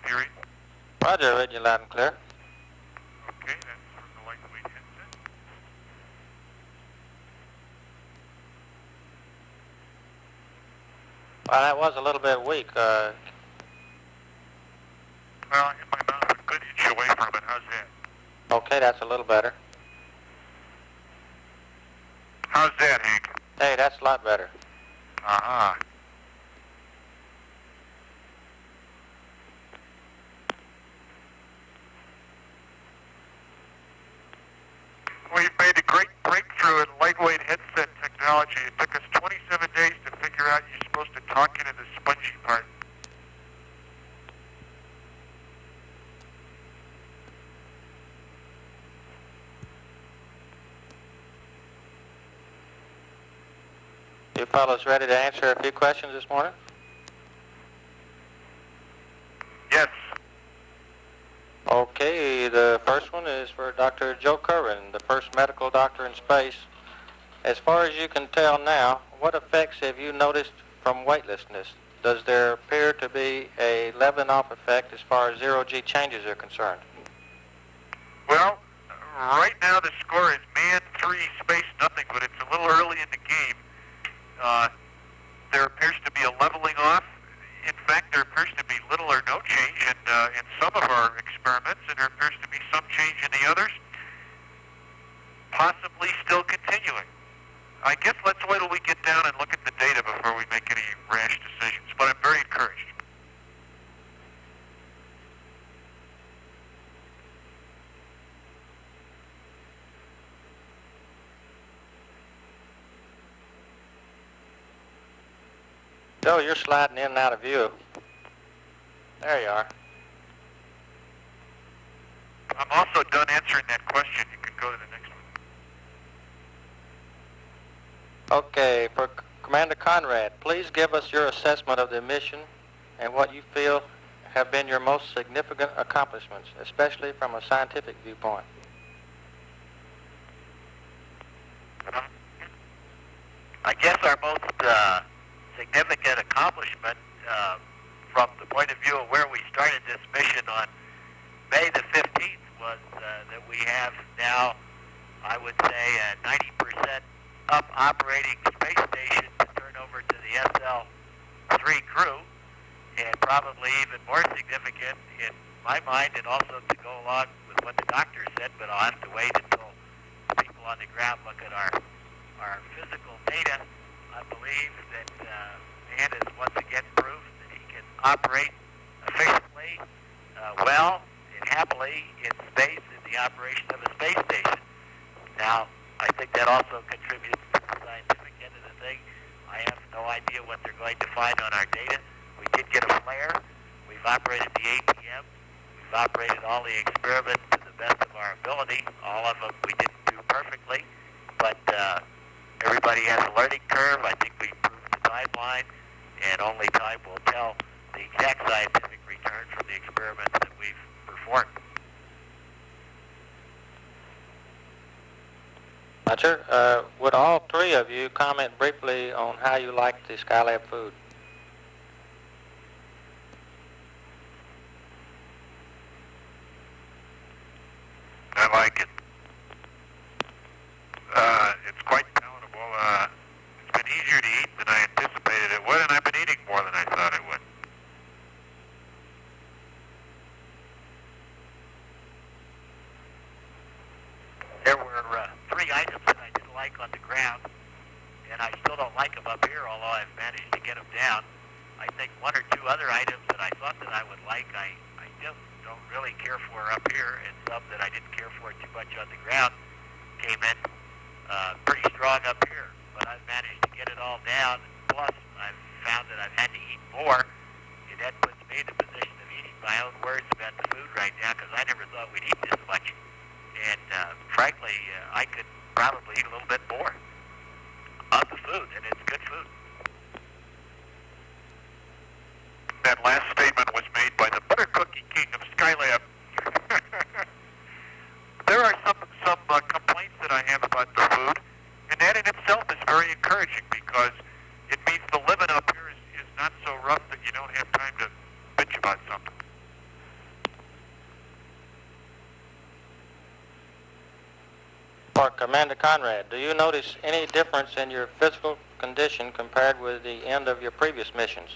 hearing? Roger, read you loud and clear. Okay, that's from the lightweight headset. Well, that was a little bit weak. Well, I have my mouth a good inch away from it. How's that? Okay, that's a little better. How's that, Hank? Hey, that's a lot better. Uh-huh. We've made a great breakthrough in lightweight headset technology. It took us 27 days to figure out you're supposed to talk into the spongy part. You fellows ready to answer a few questions this morning? Yes. Okay, the first one is for Dr. Joe Curran, the first medical doctor in space. As far as you can tell now, what effects have you noticed from weightlessness? Does there appear to be a leveling off effect as far as zero-G changes are concerned? Well, right now the score is man 3, space nothing, but it's a little early in the game. There appears to be a leveling off. In fact, there appears to be little or no change in some of our experiments, and there appears to be some change in the others, possibly still continuing. I guess let's wait till we get down and look at the data before we make any rash decisions, but I'm very encouraged. Joe, you're sliding in and out of view. There you are. I'm also done answering that question. You can go to the next one. Okay, for Commander Conrad, please give us your assessment of the mission and what you feel have been your most significant accomplishments, especially from a scientific viewpoint. I guess our most significant accomplishment from the point of view of where we started this mission on May the 15th was that we have now, I would say, a 90% up operating space station to turn over to the SL-3 crew, and probably even more significant in my mind, and also to go along with what the doctor said, but I'll have to wait until people on the ground look at our physical data. I believe that man has once again proved that he can operate efficiently, well, and happily in space in the operation of a space station. Now, I think that also contributes to the scientific end of the thing. I have no idea what they're going to find on our data. We did get a flare. We've operated the ATM. We've operated all the experiments to the best of our ability. All of them we didn't do perfectly, but everybody has a learning curve. I think we improved the timeline, and only time will tell the exact scientific return from the experiments that we've performed. Roger. Would all three of you comment briefly on how you like the Skylab food? I like it. It's quite palatable. It's been easier to eat than I anticipated it would, and I've been eating more than I thought I would. There were 3 items that I didn't like on the ground, and I still don't like them up here, although I've managed to get them down. I think 1 or 2 other items that I thought that I would like, I just don't really care for up here, and some that I didn't care for too much on the ground came in pretty strong up here. But I've managed to get it all down, plus I've found that I've had to eat more, and that puts me in the position of eating my own words about the food right now, because I never thought we'd eat this much. And frankly, I could probably eat a little bit more of the food, and it's good food. That last statement was made by the Butter Cookie King of Skylab. There are some complaints that I have about the food, and that in itself is very encouraging because it means the living up here is not so rough that you don't have time to bitch about something. for Commander Conrad. Do you notice any difference in your physical condition compared with the end of your previous missions?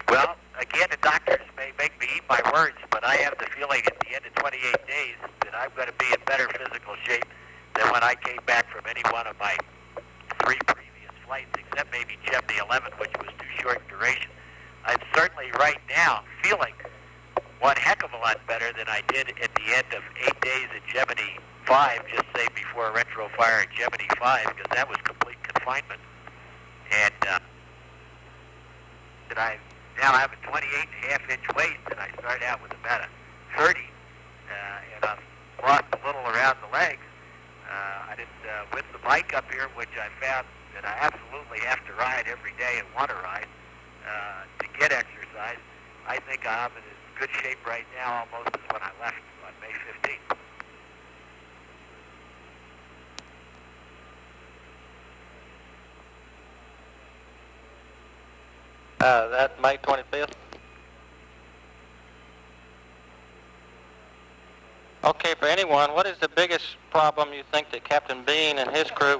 Well, again, the doctors may make me eat my words, but I have the feeling at the end of 28 days that I'm going to be in better physical shape than when I came back from any one of my 3 previous flights, except maybe Gemini 11, which was too short in duration. I'm certainly right now feeling one heck of a lot better than I did at the end of 8 days at Gemini 5, just say before a retro fire at Gemini 5, because that was complete confinement. And that I now have a 28.5-inch waist, and I started out with about a 30, and I've lost a little around the legs. I didn't, with the bike up here, which I found that I absolutely have to ride every day and want to ride to get exercise, I think I'm in as good shape right now almost as when I left on May 15th. That May 25th? Okay, for anyone, what is the biggest problem you think that Captain Bean and his crew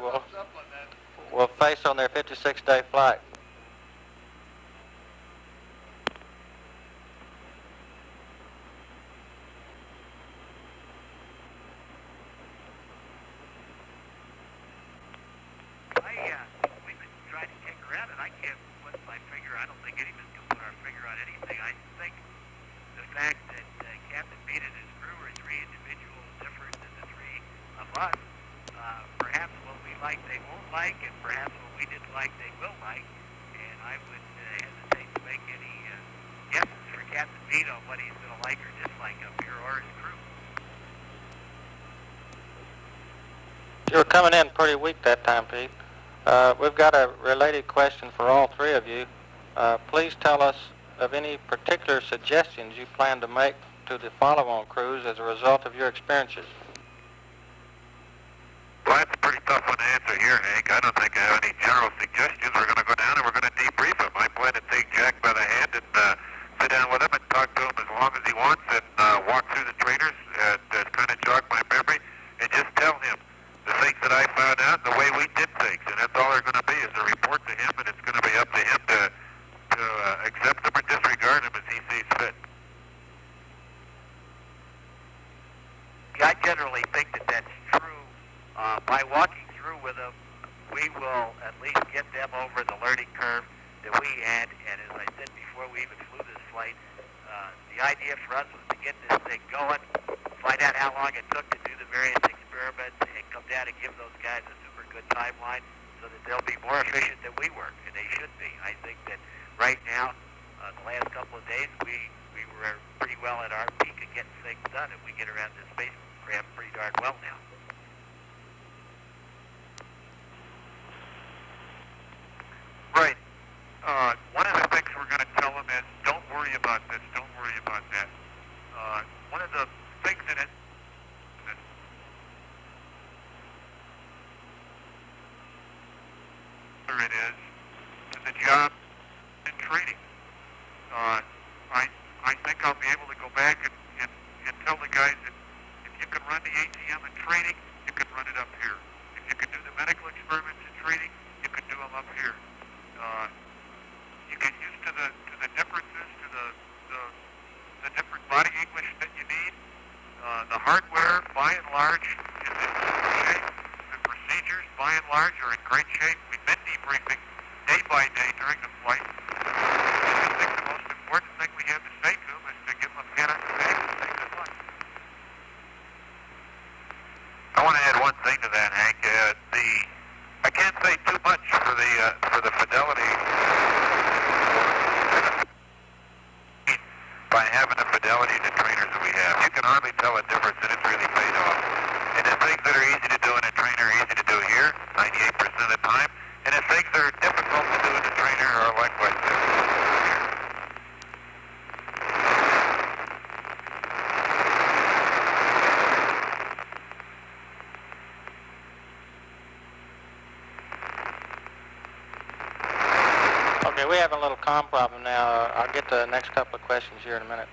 will face on their 56-day flight? We've been trying to kick around it. I can't put my finger. I don't think anyone can put our finger on anything. I think the fact that Captain Bean and his crew are 3 individuals different than the 3 of us, perhaps what we like they won't like, and perhaps what we didn't like they will like. And I would hesitate to make any guesses for Captain Bean on what he's going to like or dislike up here or his crew. You were coming in pretty weak that time, Pete. We've got a related question for all 3 of you. Please tell us of any particular suggestions you plan to make to the follow-on crews as a result of your experiences. Well, that's a pretty tough one to answer here, Hank. I don't think I have any general suggestions. We're going to go down and we're going to debrief him. I plan to take Jack by the hand and sit down with him and talk to him as long as he wants and walk through the trainers and kind of jog my memory and just tell him the things that I found out and the way we did things. And that's all they're going to be is a report to him, and it's going to be up to him to accept them or disregard them as he sees fit. I generally think that that's true. By walking through with them, we will at least get them over the learning curve that we had. And as I said before we even flew this flight, the idea for us was to get this thing going, find out how long it took to do the various experiments, and come down and give those guys a super good timeline so that they'll be more efficient than we were, and they should be. I think that right now, the last couple of days, we were pretty well at our peak of getting things done, and we get around this spacecraft pretty darn well now. Right. One of the things we're going to tell them is, don't worry about this, don't worry about that. One of the things in it is to the job and training. I think I'll be able to go back and tell the guys that if you can run the ATM in training, you can run it up here. If you can do the medical experiments in training, you can do them up here. You get used to the differences, to the different body English that you need. The hardware, by and large, is in good shape. The procedures, by and large, are in great shape. We've been debriefing day by day during the flight. I think the most important thing we have to say to them is to give them a pat on the back and say good luck. I want to add one thing to that, Hank. I can't say too much for the fidelity by having the fidelity of the trainers that we have. You can hardly tell a difference, and it's really paid off. And the things that are easy to do in a trainer are easy to do here, 98% of the time. And the things that are difficult to do in a trainer are likewise difficult to do here. Okay, we have a little comm problem now. I'll get to the next couple of questions here in a minute.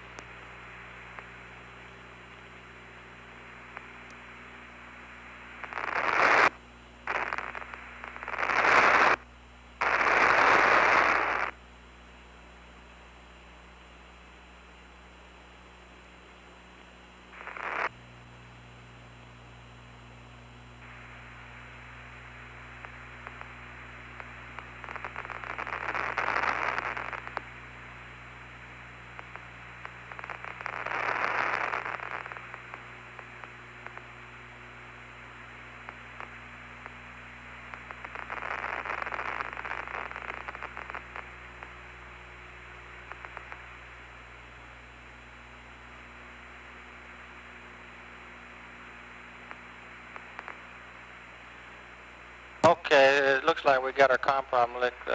Okay, it looks like we got our comm problem licked.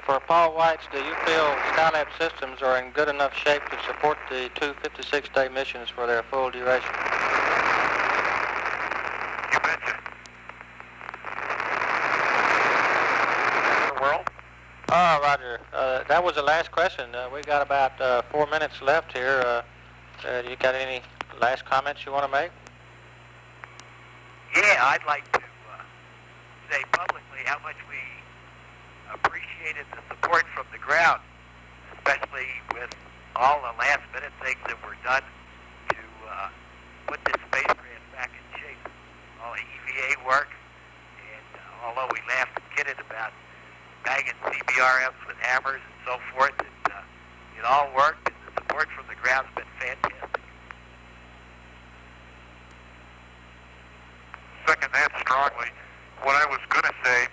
For Paul Whites, do you feel Skylab systems are in good enough shape to support the two 56-day missions for their full duration? You betcha. The world? Roger. That was the last question. We got about 4 minutes left here. You got any last comments you want to make? Yeah, I'd like to say publicly how much we appreciated the support from the ground, especially with all the last-minute things that were done to put this spacecraft back in shape. All the EVA work, and although we laughed and kidded about banging CBRFs with hammers and so forth, it all worked, and the support from the ground's been fantastic. Second that strongly. What I was going to say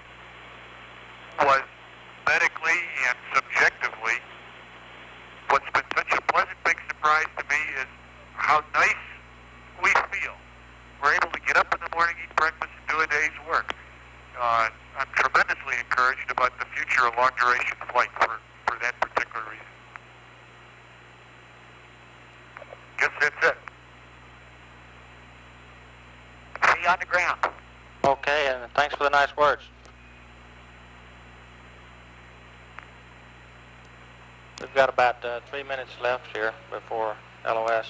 was medically and subjectively, what's been such a pleasant big surprise to me is how nice we feel. We're able to get up in the morning, eat breakfast, and do a day's work. I'm tremendously encouraged about the future of long-duration flight for that particular reason. Guess that's it. See you on the ground. Okay, and thanks for the nice words. We've got about 3 minutes left here before LOS.